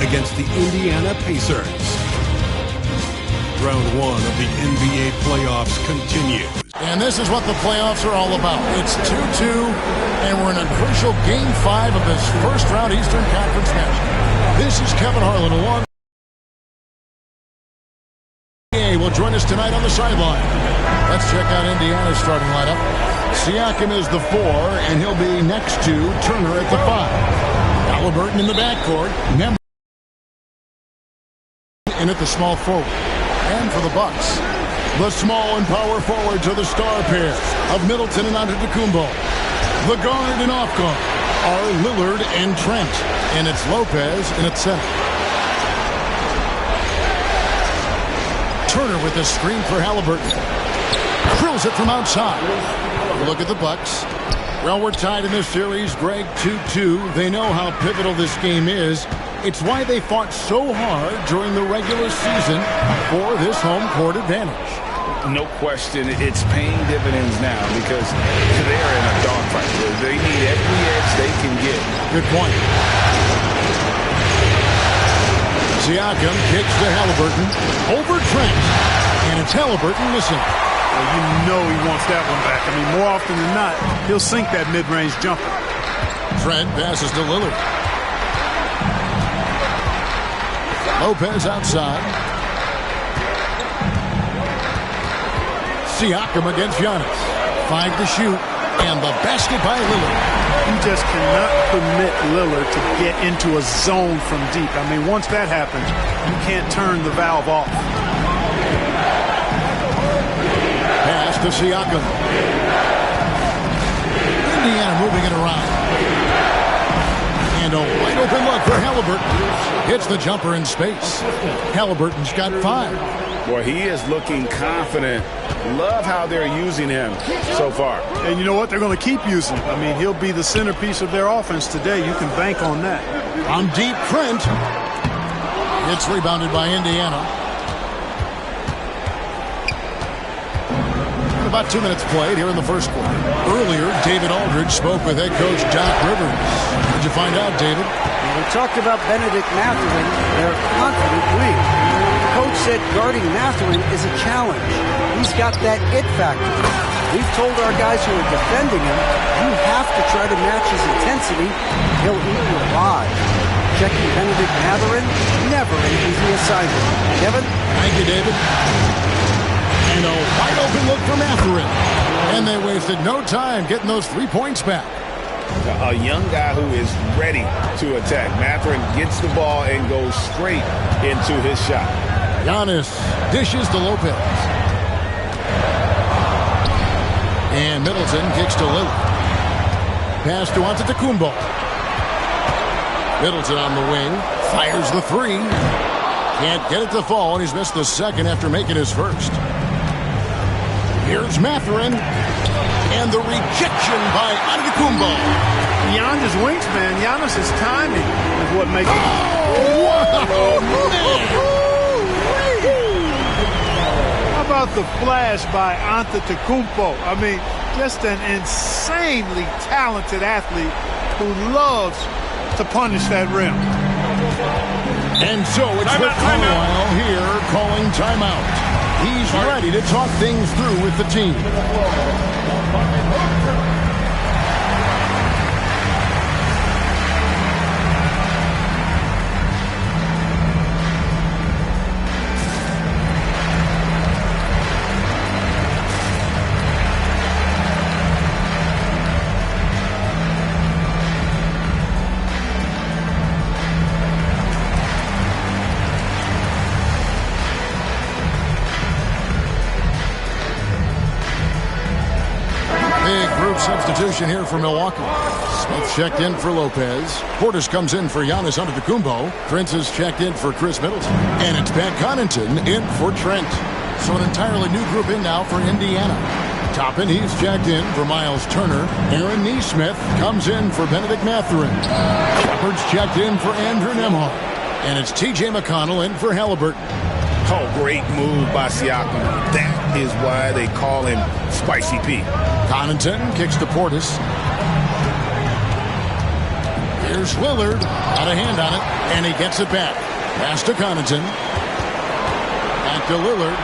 against the Indiana Pacers. Round one of the NBA playoffs continues. And this is what the playoffs are all about. It's 2-2, and we're in a crucial Game 5 of this first-round Eastern Conference match. This is Kevin Harlan along. Will join us tonight on the sideline. Let's check out Indiana's starting lineup. Siakam is the 4, and he'll be next to Turner at the 5. Halliburton in the backcourt. In at the small forward. And for the Bucks, the small and power forwards are the star pair of Middleton and Antetokounmpo. The guard and off guard are Lillard and Trent. And it's Lopez in at center. Turner with a screen for Halliburton. Drills it from outside. Look at the Bucks. Well, we're tied in this series, Greg, 2-2. They know how pivotal this game is. It's why they fought so hard during the regular season for this home court advantage. No question, it's paying dividends now because they're in a dogfight. They need every edge they can get. Good point. Siakam kicks to Halliburton. Over Trent. And it's Halliburton missing. Well, you know he wants that one back. I mean, more often than not, he'll sink that mid-range jumper. Trent passes to Lillard. Lopez outside. Siakam against Giannis. 5 to shoot. And the basket by Lillard. You just cannot permit Lillard to get into a zone from deep. I mean, once that happens, you can't turn the valve off. Pass to Siakam. Indiana moving it around. And a wide open look for Halliburton. Hits the jumper in space. Halliburton's got 5. Boy, he is looking confident. Love how they're using him so far. And you know what? They're going to keep using him. I mean, he'll be the centerpiece of their offense today. You can bank on that. On deep, Trent. It's rebounded by Indiana. About 2 minutes played here in the first quarter. Earlier, David Aldridge spoke with head coach Doc Rivers. What did you find out, David? We talked about Benedict Mathurin, their confident wing. The coach said guarding Mathurin is a challenge. He's got that it factor. We've told our guys who are defending him, you have to try to match his intensity. He'll eat you alive. Checking Benedict Mathurin, never an easy assignment. Kevin? Thank you, David. And a wide open look for Mathurin. And they wasted no time getting those 3 points back. A young guy who is ready to attack. Mathurin gets the ball and goes straight into his shot. Giannis dishes to Lopez. And Middleton kicks to Lillard. Pass to Antetokounmpo. Middleton on the wing. Fires the 3. Can't get it to fall, and he's missed the second after making his first. Here's Mathurin. And the rejection by Antetokounmpo. Beyond his wingspan, Giannis' timing is what makes it. Oh, man. How about the flash by Antetokounmpo? I mean, just an insanely talented athlete who loves to punish that rim. And so it's Rick Carlisle here calling timeout. He's ready to talk things through with the team. Substitution here for Milwaukee. Smith checked in for Lopez. Portis comes in for Giannis Antetokounmpo. Prince has checked in for Chris Middleton. And it's Pat Connaughton in for Trent. So an entirely new group in now for Indiana. Toppin, he's checked in for Miles Turner. Aaron Nesmith comes in for Benedict Mathurin. Shepard's checked in for Andrew Nembhard. And it's T.J. McConnell in for Halliburton. Oh, great move by Siakam. That is why they call him Spicy P. Connaughton kicks to Portis. Here's Lillard. Got a hand on it, and he gets it back. Pass to Connaughton. Back to Lillard.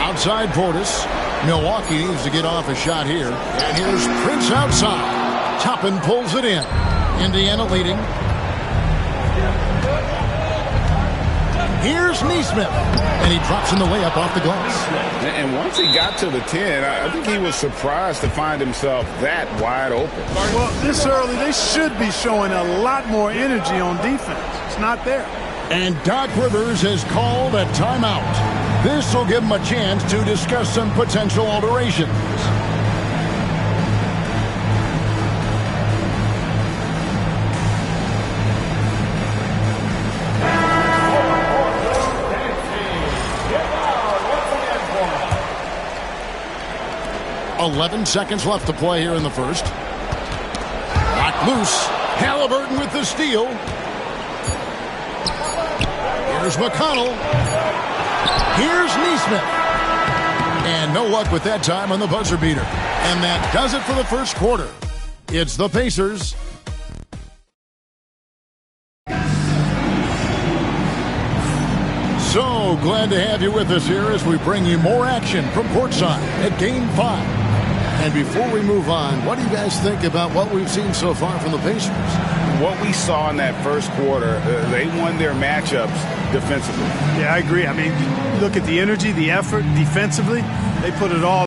Outside Portis. Milwaukee needs to get off a shot here. And here's Prince outside. Toppin pulls it in. Indiana leading. Here's Neesmith. And he drops in the layup off the glass. And once he got to the 10, I think he was surprised to find himself that wide open. Well, this early, they should be showing a lot more energy on defense. It's not there. And Doc Rivers has called a timeout. This will give him a chance to discuss some potential alterations. $11 left to play here in the first. Locked loose. Halliburton with the steal. Here's McConnell. Here's Neesmith. And no luck with that time on the buzzer beater. And that does it for the first quarter. It's the Pacers. So glad to have you with us here as we bring you more action from courtside at Game 5. And before we move on, what do you guys think about what we've seen so far from the Pacers? What we saw in that first quarter, they won their matchups defensively. Yeah, I agree. I mean, look at the energy, the effort defensively. They put it all.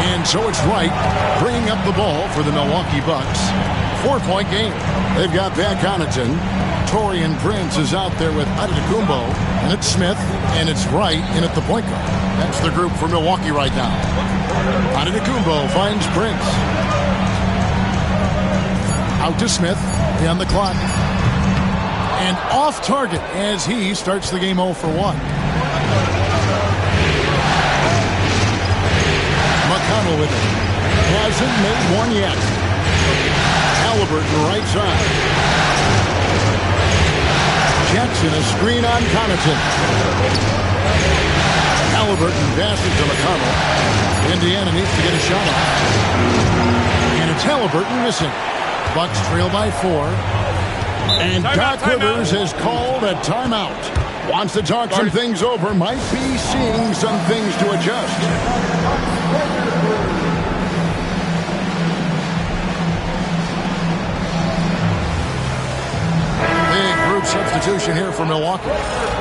And so it's Wright bringing up the ball for the Milwaukee Bucks. 4-point game. They've got Pat Connaughton. Taurean Prince is out there with Antetokounmpo. And it's Smith. And it's Wright in at the point guard. That's the group for Milwaukee right now. Antetokounmpo finds Prince. Out to Smith. On the clock. And off target as he starts the game 0 for 1. McConnell with it. Hasn't made one yet. Halliburton right side. Jackson a screen on Connaughton. Halliburton passes to McConnell. Indiana needs to get a shot off. And it's Halliburton missing. Bucks trail by 4. And Doc Rivers has called a timeout. Wants to talk some things over. Might be seeing some things to adjust. Big group substitution here for Milwaukee.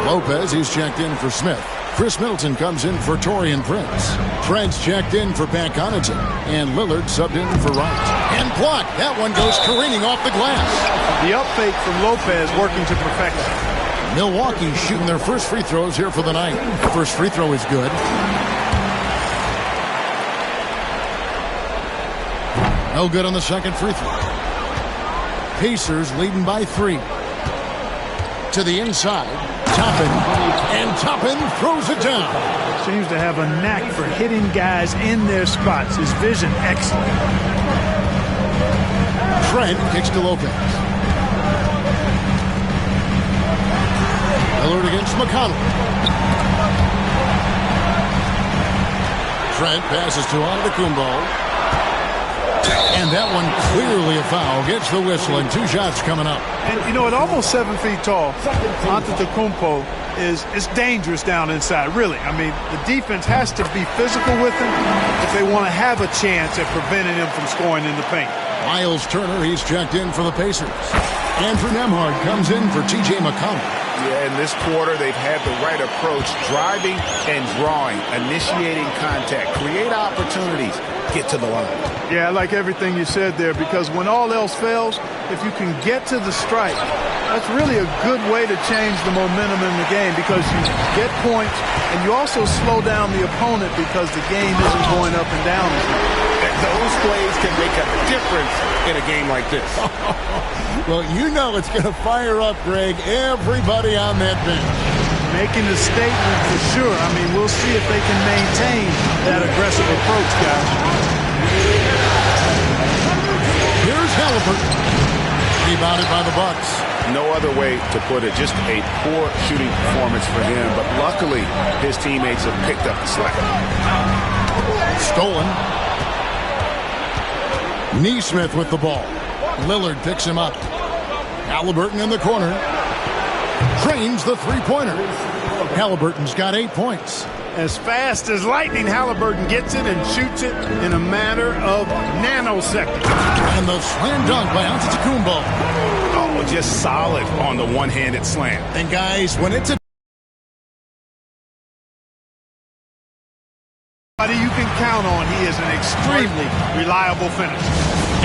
Lopez, he's checked in for Smith. Chris Middleton comes in for Taurean Prince. Trent's checked in for Pat Connaughton. And Lillard subbed in for Wright. And blocked. That one goes careening off the glass. The up fake from Lopez working to perfection. Milwaukee shooting their first free throws here for the night. The first free throw is good. No good on the second free throw. Pacers leading by 3. To the inside. Toppin. And Toppin throws it down. Seems to have a knack for hitting guys in their spots. His vision excellent. Trent kicks to Lopez. Lillard against McConnell. Trent passes to Antetokounmpo. And that one clearly a foul. Gets the whistle and 2 shots coming up. And, you know, at almost 7 feet tall, Antetokounmpo is dangerous down inside, really. I mean, the defense has to be physical with him if they want to have a chance at preventing him from scoring in the paint. Miles Turner, he's checked in for the Pacers. Andrew Nembhard comes in for T.J. McConnell. Yeah, in this quarter, they've had the right approach, driving and drawing, initiating contact, create opportunities, get to the line. Yeah, I like everything you said there, because when all else fails, if you can get to the strike, that's really a good way to change the momentum in the game, because you get points and you also slow down the opponent because the game isn't going up and down as much. Those plays can make a difference in a game like this. Well, you know it's going to fire up, Greg, everybody on that bench. Making a statement for sure. I mean, we'll see if they can maintain that aggressive approach, guys. Here's Halliburton. Rebounded by the Bucks. No other way to put it. Just a poor shooting performance for him. But luckily, his teammates have picked up the slack. Stolen. Neesmith with the ball. Lillard picks him up. Halliburton in the corner. Drains the three-pointer. Halliburton's got 8 points. As fast as lightning, Halliburton gets it and shoots it in a matter of nanoseconds. And the slam dunk by Antetokounmpo. Oh, just solid on the one-handed slam. And guys, when it's a you can count on, he is an extremely reliable finisher.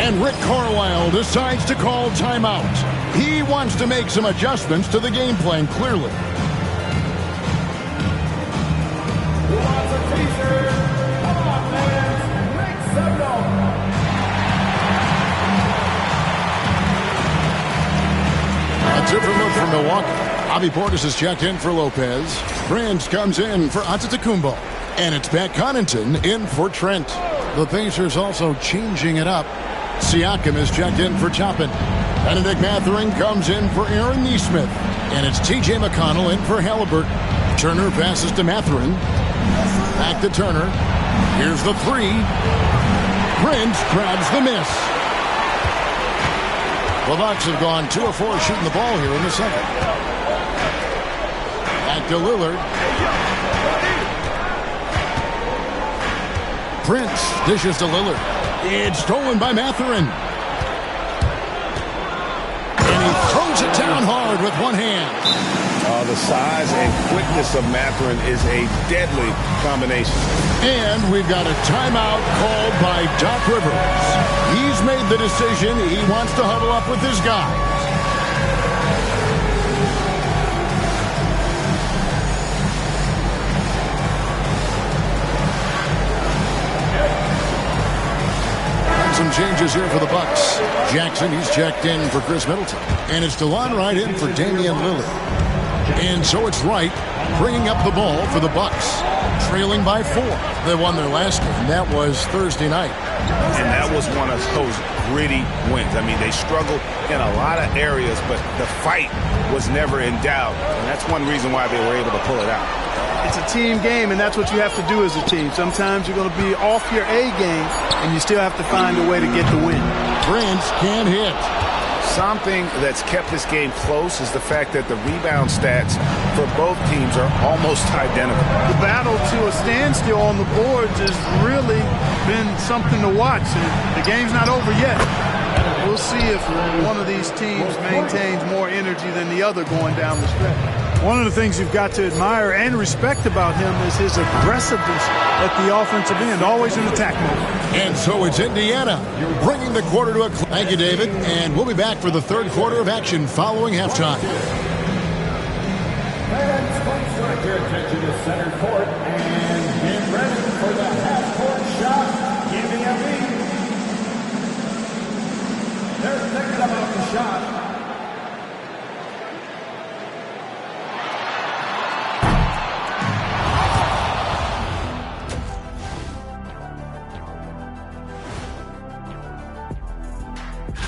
And Rick Carlisle decides to call timeout. He wants to make some adjustments to the game plan, clearly. A different look from Milwaukee. Bobby Portis is checked in for Lopez. Prince comes in for Antetokounmpo. And it's Pat Connaughton in for Trent. The Pacers also changing it up. Siakam is checked in for Toppin. Benedict Mathurin comes in for Aaron Neesmith. And it's T.J. McConnell in for Halliburton. Turner passes to Mathurin. Back to Turner. Here's the three. Prince grabs the miss. The Bucks have gone 2 of 4 shooting the ball here in the second. Back to Lillard. Prince dishes to Lillard. It's stolen by Mathurin. And he throws it down hard with one hand. The size and quickness of Mathurin is a deadly combination. And we've got a timeout called by Doc Rivers. He's made the decision. He wants to huddle up with his guys. Some changes here for the Bucks. Jackson, he's checked in for Chris Middleton. And it's DeLon Wright in for Damian Lillard. And so it's Wright bringing up the ball for the Bucks, trailing by 4. They won their last game. That was Thursday night. And that was one of those gritty wins. I mean, they struggled in a lot of areas, but the fight was never in doubt. And that's one reason why they were able to pull it out. It's a team game, and that's what you have to do as a team. Sometimes you're going to be off your A game, and you still have to find a way to get the win. Prince can't hit. Something that's kept this game close is the fact that the rebound stats for both teams are almost identical. The battle to a standstill on the boards has really been something to watch, and the game's not over yet. We'll see if one of these teams maintains more energy than the other going down the stretch. One of the things you've got to admire and respect about him is his aggressiveness at the offensive end, always in attack mode. And so it's Indiana bringing the quarter to a close. Thank you, David. And we'll be back for the third quarter of action following halftime. Fans, please direct your attention to center court and get ready for the half-court shot. Give me a beat. They're thinking about the shot.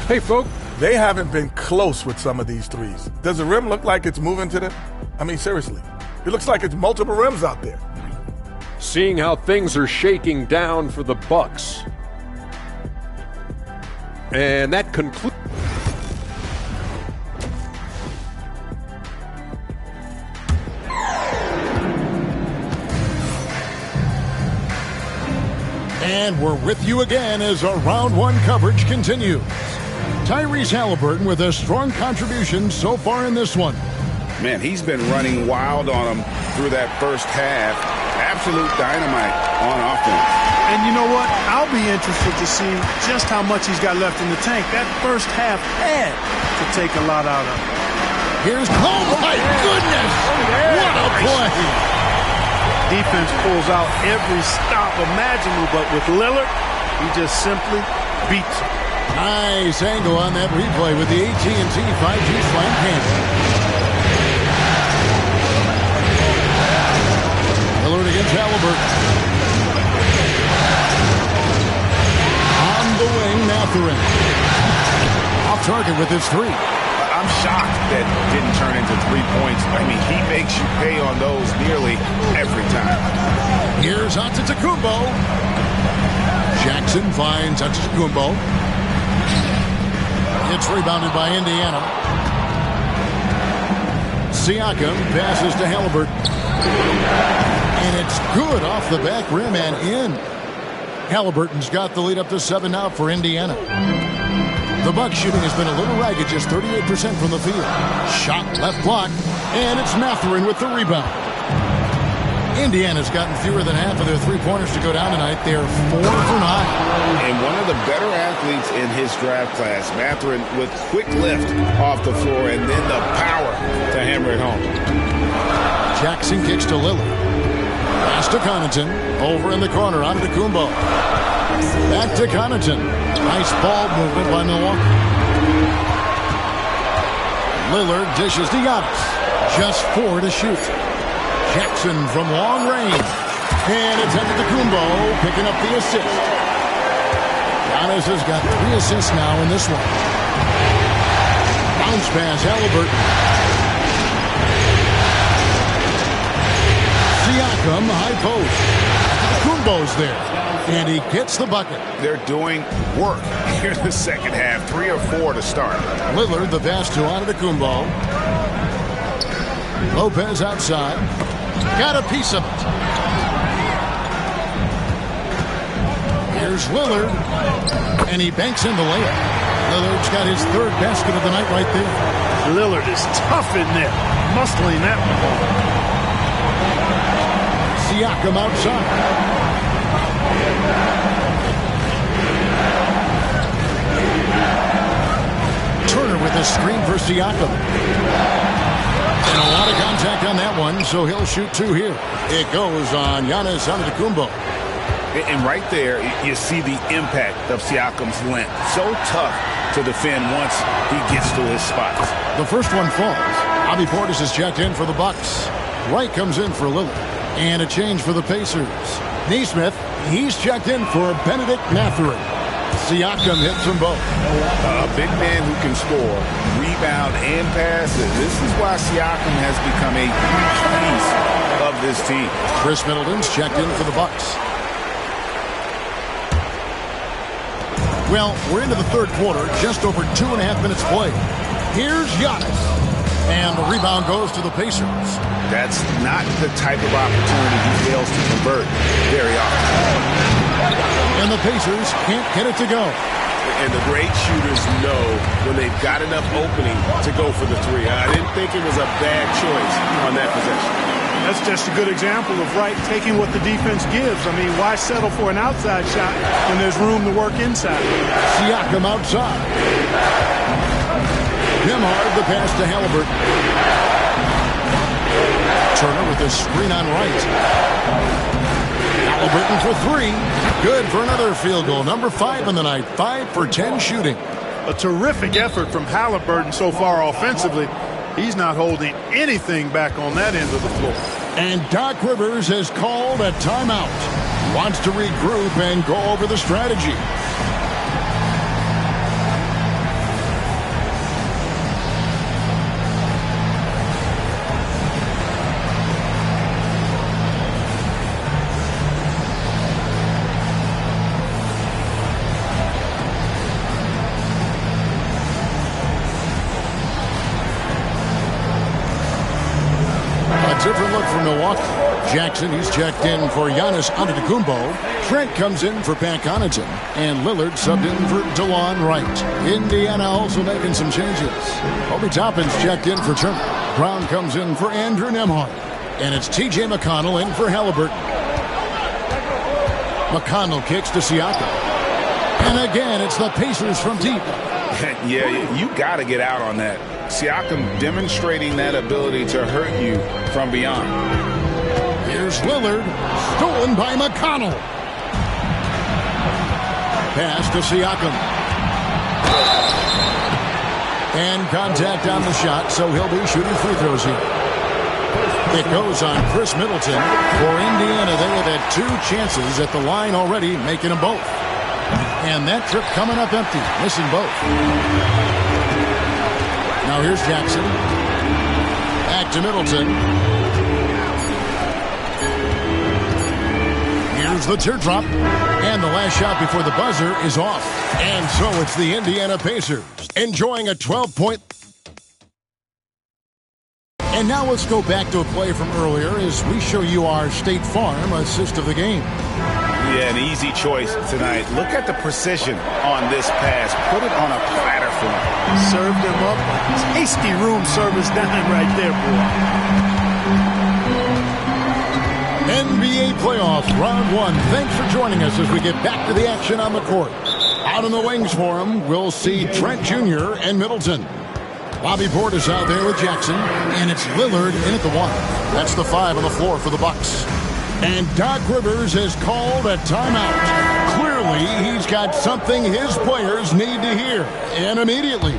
Hey, folk, they haven't been close with some of these threes. Does the rim look like it's moving to them? I mean, seriously. It looks like it's multiple rims out there. Seeing how things are shaking down for the Bucks. And that concludes. And we're with you again as our round one coverage continues. Tyrese Halliburton with a strong contribution so far in this one. Man, he's been running wild on him through that first half. Absolute dynamite on offense. And you know what? I'll be interested to see just how much he's got left in the tank. That first half had to take a lot out of him. Here's, oh my goodness! What a play! Defense pulls out every stop imaginable, but with Lillard, he just simply beats him. Nice angle on that replay with the AT&T 5G Slam camera. Lillard against Halliburton. On the wing, Mathurin. Off target with his three. I'm shocked that didn't turn into 3 points. I mean, he makes you pay on those nearly every time. Here's Antetokounmpo. Jackson finds Antetokounmpo. It's rebounded by Indiana. Siakam passes to Halliburton. And it's good off the back rim and in. Halliburton's got the lead up to 7 now for Indiana. The Bucks shooting has been a little ragged, just 38% from the field. Shot left block, and it's Mathurin with the rebound. Indiana's gotten fewer than half of their three-pointers to go down tonight. They're 4 for 9. And one of the better athletes in his draft class, Mathurin, with quick lift off the floor and then the power to hammer it home. Jackson kicks to Lillard. Pass to Connaughton. Over in the corner, Antetokounmpo. Back to Connaughton. Nice ball movement by Milwaukee. Lillard dishes to Giannis. Just 4 to shoot. Jackson from long range. And it's Antetokounmpo picking up the assist. Giannis has got 3 assists now in this one. Bounce pass, Halliburton. Siakam, high post. Antetokounmpo's there. And he gets the bucket. They're doing work here in the second half. 3 or 4 to start. Lillard, the pass to Antetokounmpo. Lopez outside. Got a piece of it. Here's Lillard. And he banks in the layup. Lillard's got his 3rd basket of the night right there. Lillard is tough in there. Muscling that one. Siakam outside. Turner with a screen for Siakam. And a lot of contact on that one, so he'll shoot 2 here. It goes on Giannis Antetokounmpo. And right there, you see the impact of Siakam's length. So tough to defend once he gets to his spots. The first one falls. Bobby Portis is checked in for the Bucks. Wright comes in for Lillard. And a change for the Pacers. Nesmith, he's checked in for Benedict Mathurin. Siakam hits them both. A big man who can score, rebound, and pass. This is why Siakam has become a huge piece of this team. Chris Middleton's checked in for the Bucks. Well, we're into the 3rd quarter, just over 2.5 minutes played. Here's Giannis. And the rebound goes to the Pacers. That's not the type of opportunity he fails to convert very often. And the Pacers can't get it to go. And the great shooters know when they've got enough opening to go for the 3. I didn't think it was a bad choice on that possession. That's just a good example of Wright taking what the defense gives. I mean, why settle for an outside shot when there's room to work inside? Siakam outside. Nembhard the pass to Halliburton. Turner with the screen on Wright. Halliburton for 3. Good for another field goal. Number 5 in the night. 5 for 10 shooting. A terrific effort from Halliburton so far offensively. He's not holding anything back on that end of the floor. And Doc Rivers has called a timeout. Wants to regroup and go over the strategy. Different look from Milwaukee. Jackson, he's checked in for Giannis Antetokounmpo. Trent comes in for Pat Connaughton. And Lillard subbed in for DeLon Wright. Indiana also making some changes. Obi Toppin's checked in for Turner. Brown comes in for Andrew Nembhard. And it's T.J. McConnell in for Halliburton. McConnell kicks to Siakam. And again, it's the Pacers from deep. Yeah, you got to get out on that. Siakam demonstrating that ability to hurt you from beyond. Here's Lillard, stolen by McConnell. Pass to Siakam. And contact on the shot, so he'll be shooting free throws here. It goes on Chris Middleton. For Indiana, they have had 2 chances at the line already, making them both. And that trip coming up empty, missing both. Now here's Jackson. Back to Middleton. Here's the teardrop. And the last shot before the buzzer is off. And so it's the Indiana Pacers enjoying a 12-point. And now let's go back to a play from earlier as we show you our State Farm assist of the game. Yeah, an easy choice tonight. Look at the precision on this pass. Put it on a platter for him. Served him up a tasty room service dime right there, boy. NBA playoffs, round one. Thanks for joining us as we get back to the action on the court. Out in the wings for him, we'll see Trent Jr. and Middleton. Bobby Portis out there with Jackson, and it's Lillard in at the 1. That's the 5 on the floor for the Bucks. And Doc Rivers has called a timeout. Clearly, he's got something his players need to hear, and immediately.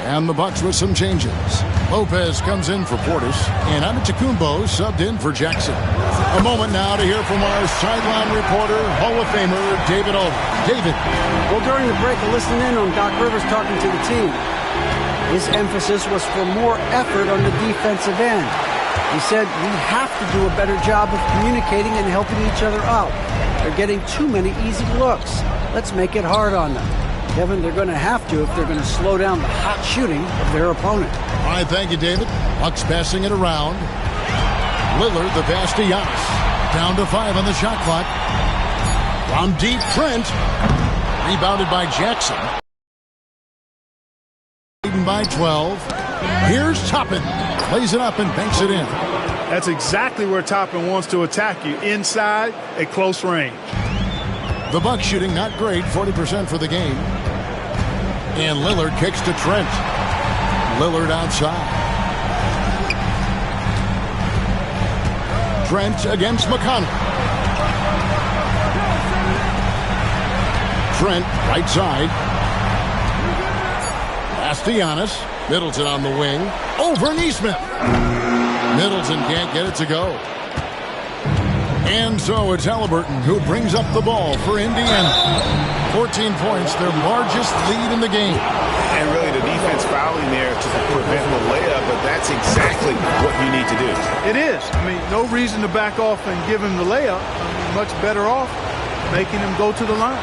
And the Bucks with some changes. Lopez comes in for Portis, and Antetokounmpo subbed in for Jackson. A moment now to hear from our sideline reporter, Hall of Famer David O. David. Well, during the break, I listened in on Doc Rivers talking to the team. His emphasis was for more effort on the defensive end. He said we have to do a better job of communicating and helping each other out. They're getting too many easy looks. Let's make it hard on them. Kevin, they're going to have to if they're going to slow down the hot shooting of their opponent. All right, thank you, David. Bucks passing it around. Lillard, the pass to Giannis. Down to 5 on the shot clock. From deep, Trent. Rebounded by Jackson. Leading by 12. Here's Toppin. Plays it up and banks it in. That's exactly where Toppin wants to attack you, inside at close range. The Bucks shooting not great, 40% for the game. And Lillard kicks to Trent. Lillard outside. Trent against McConnell. Trent, right side. Pass to Giannis. Middleton on the wing. Over Neesmith. Middleton can't get it to go. And so it's Halliburton who brings up the ball for Indiana. 14 points, their largest lead in the game. And really the defense fouling there to prevent the layup, but that's exactly what you need to do. It is. I mean, no reason to back off and give him the layup. I mean, much better off making him go to the line.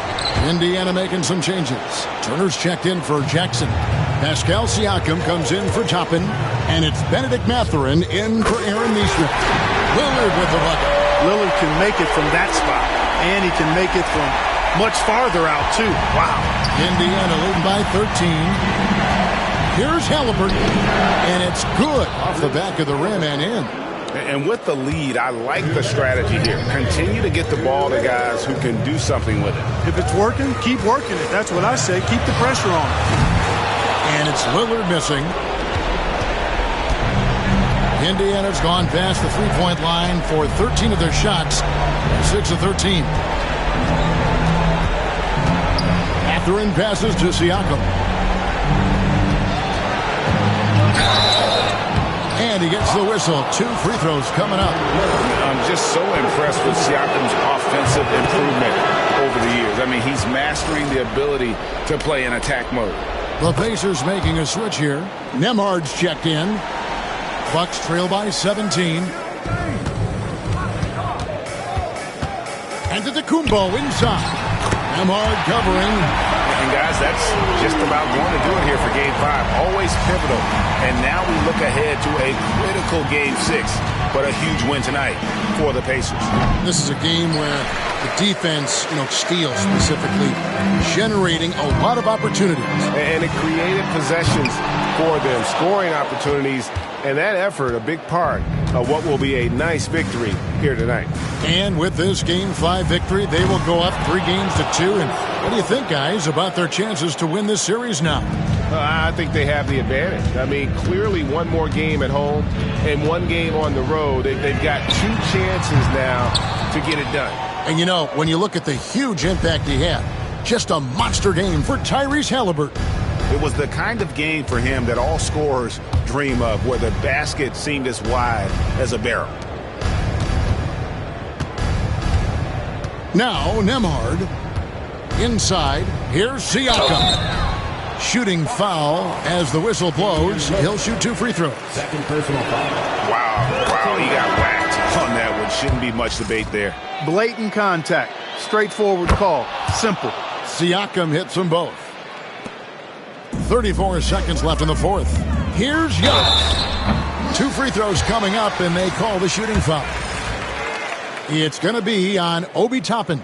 Indiana making some changes. Turner's checked in for Jackson. Pascal Siakam comes in for Toppin. And it's Benedict Mathurin in for Aaron Neesmith. Lillard with the bucket. Lillard can make it from that spot, and he can make it from much farther out, too. Wow. Indiana leading by 13. Here's Halliburton, and it's good off the back of the rim and in. And with the lead, I like the strategy here. Continue to get the ball to guys who can do something with it. If it's working, keep working it. That's what I say. Keep the pressure on. And it's Lillard missing. Indiana's gone past the three-point line for 13 of their shots, 6 of 13. Mathurin passes to Siakam. And he gets the whistle. 2 free throws coming up. I'm just so impressed with Siakam's offensive improvement over the years. I mean, he's mastering the ability to play in attack mode. The Pacers making a switch here. Nembhard's checked in. Bucks trail by 17. Antetokounmpo inside. Nembhard covering. And guys, that's just about going to do it here for Game 5. Always pivotal. And now we look ahead to a critical Game 6. But a huge win tonight for the Pacers. This is a game where the defense, steals specifically, generating a lot of opportunities. And it created possessions for them, scoring opportunities. And that effort, a big part of what will be a nice victory here tonight. And with this Game 5 victory, they will go up 3 games to 2. And what do you think, guys, about their chances to win this series now? I think they have the advantage. I mean, clearly one more game at home and 1 game on the road. They've got 2 chances now to get it done. And, when you look at the huge impact he had, just a monster game for Tyrese Halliburton. It was the kind of game for him that all scorers dream of, where the basket seemed as wide as a barrel. Now, Nembhard. Inside, here's Siakam. Shooting foul as the whistle blows. He'll shoot 2 free throws. Second personal foul. Wow, he got whacked on that one. Shouldn't be much debate there. Blatant contact. Straightforward call. Simple. Siakam hits them both. 34 seconds left in the fourth. Here's Giannis. 2 free throws coming up, and they call the shooting foul. It's going to be on Obi Toppin.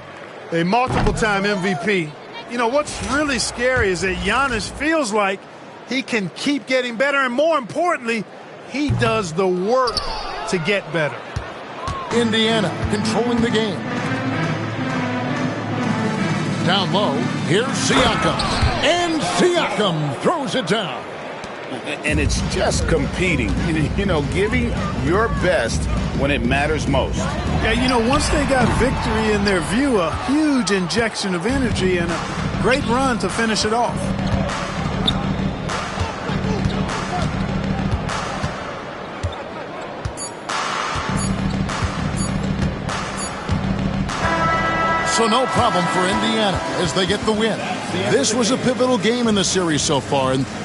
A multiple-time MVP. You know, what's really scary is that Giannis feels like he can keep getting better, and more importantly, he does the work to get better. Indiana controlling the game. Down low, here's Siakam. And Siakam throws it down. And it's just competing, you know, giving your best when it matters most. Yeah, you know, once they got victory in their view, a huge injection of energy and a great run to finish it off. So no problem for Indiana as they get the win. This was a pivotal game in the series so far, and